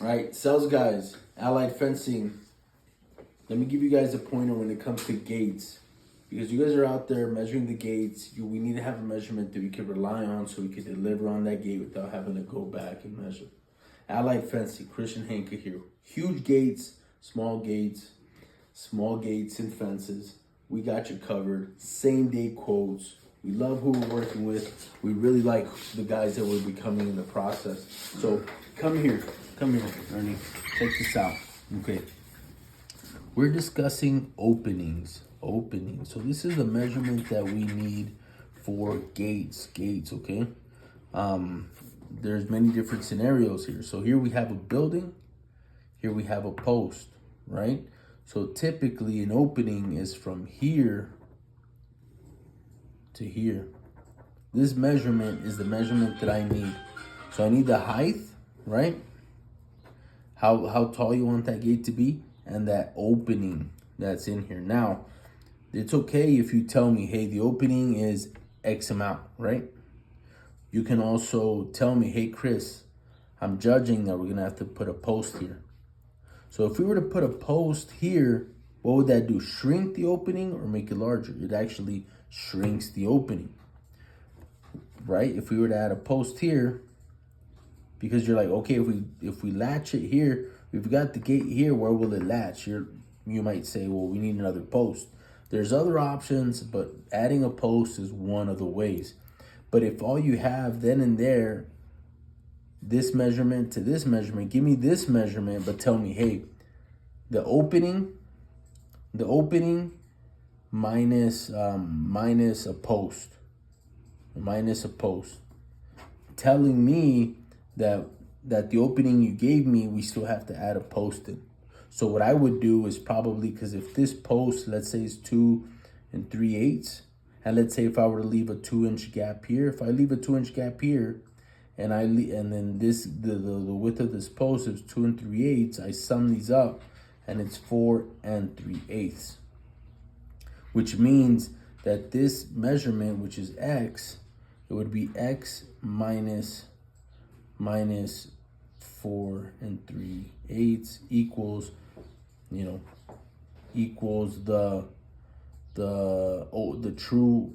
All right, sales guys, Allied Fencing. Let me give you guys a pointer when it comes to gates. Because you guys are out there measuring the gates. We need to have a measurement that we can rely on so we can deliver on that gate without having to go back and measure. Allied Fencing, Christian Henke here. Huge gates, small gates and fences. We got you covered. Same day quotes. We love who we're working with. We really like the guys that we're becoming in the process. So come here, Ernie. Check this out. Okay. We're discussing openings. So this is the measurement that we need for gates, okay? There's many different scenarios here. So here we have a building, here we have a post, right? So typically an opening is from here to here. This measurement is the measurement that I need. So I need the height, right? How tall you want that gate to be, and that opening that's in here. Now, it's okay if you tell me, hey, the opening is X amount, right? You can also tell me, hey, Chris, I'm judging that we're gonna have to put a post here. So if we were to put a post here, what would that do? Shrink the opening or make it larger? It actually shrinks the opening, right? If we were to add a post here, because you're like, okay, if we latch it here, we've got the gate here, where will it latch? You might say, well, we need another post. There's other options, but adding a post is one of the ways. But if all you have then and there, this measurement to this measurement, give me this measurement, but tell me, hey, the opening minus a post, telling me that the opening you gave me, we still have to add a post in. So what I would do is probably, because if this post, let's say, is 2 3/8, and let's say if I were to leave a 2-inch gap here, if I leave a 2-inch gap here, and then the width of this post is 2 3/8, I sum these up, and it's 4 3/8, which means that this measurement, which is X, it would be X minus 4 3/8 equals, equals the true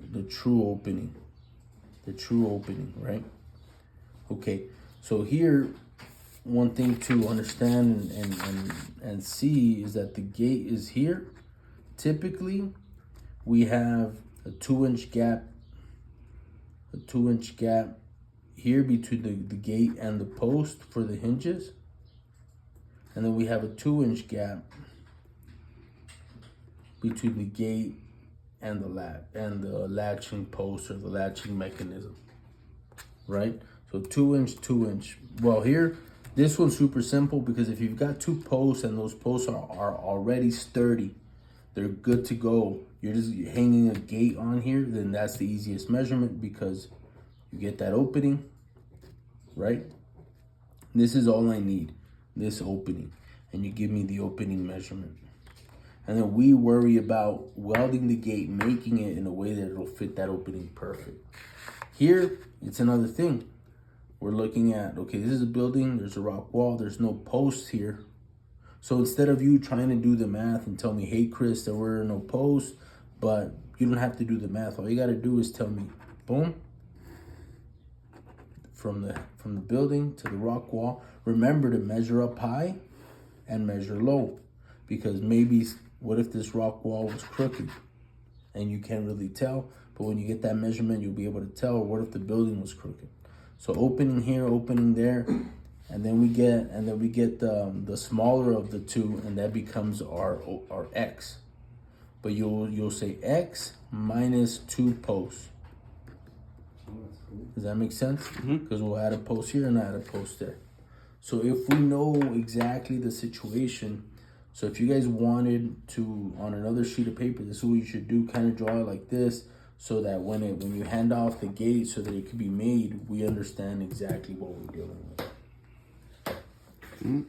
opening, right? Okay, so here, one thing to understand and see is that the gate is here. Typically, we have a 2-inch gap, here between the gate and the post for the hinges. And then we have a 2-inch gap between the gate and the latching post or the latching mechanism, right? So 2-inch. Well, here, this one's super simple, because if you've got 2 posts and those posts are already sturdy, they're good to go, you're just hanging a gate on here, then that's the easiest measurement, because you get that opening, right? This is all I need, this opening, and you give me the opening measurement. And then we worry about welding the gate, making it in a way that it'll fit that opening perfect. Here, it's another thing. We're looking at, okay, this is a building, there's a rock wall, there's no posts here. So instead of you trying to do the math and tell me, hey, Chris, there were no posts, but you don't have to do the math. All you got to do is tell me, boom, from the building to the rock wall. Remember to measure up high and measure low, because maybe, what if this rock wall was crooked and you can't really tell, but when you get that measurement, you'll be able to tell. What if the building was crooked? So opening here, opening there, and then we get the smaller of the two, and that becomes our X. But you'll say X minus 2 posts. Does that make sense? Because we'll add a post here and add a post there. So if we know exactly the situation, so if you guys wanted to, on another sheet of paper, this is what you should do, kind of draw it like this, so that when you hand off the gate so that it can be made, we understand exactly what we're dealing with.